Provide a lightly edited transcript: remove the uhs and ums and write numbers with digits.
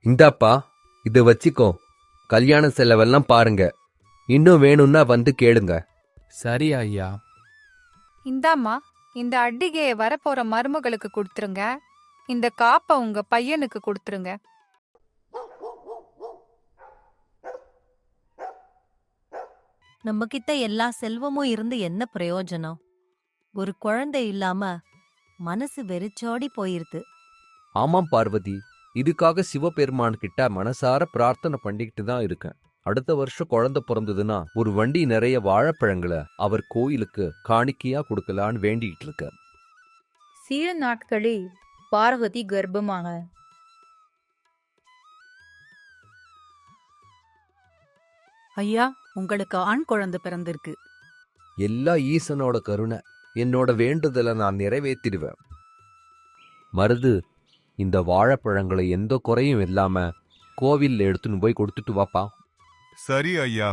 இந்தாப்பா, இத வச்சிக்கோ. கல்யாண செலவெல்லாம் பாருங்க. இன்னும் வேணும்னா வந்து கேளுங்க. சரி ஐயா. இந்தாம்மா, இந்த அட்டிகைய வரப்போற மருமகளுக்கு கொடுத்துருங்க. இந்த காப்ப உங்க பையனுக்கு கொடுத்துருங்க. நம்ம கிட்ட எல்லா செல்வமும் இருந்து என்ன பிரயோஜனம்? ஒரு குழந்தை இல்லாம மனசு வெறிச்சோடி போயிருது. ஆமாம் பார்வதி, இதுக்காக சிவபெருமான் கிட்ட மனசார பிரார்த்தனை பண்ணிக்கிட்டு தான் இருக்கேன். அடுத்த வருஷம் குழந்தை பிறந்ததுன்னா ஒரு வண்டி நிறைய வாழைப்பழங்களை அவர் கோயிலுக்கு காணிக்கையா கொடுக்கலான்னு வேண்டிக்கிட்டு இருக்க. சில நாட்களில் பார்வதி கர்ப்பமாக. ஐயா, உங்களுக்கு ஆண் குழந்தை பிறந்திருக்கு. எல்லா ஈசனோட கருணை. என்னோட வேண்டுதலை நான் நிறைவேற்றிடுவேன். மருது, இந்த வாழைப்பழங்களை எந்த குறையும் இல்லாம கோவில்ல எடுத்துன்னு போய் கொடுத்துட்டு வாப்பா. சரி ஐயா.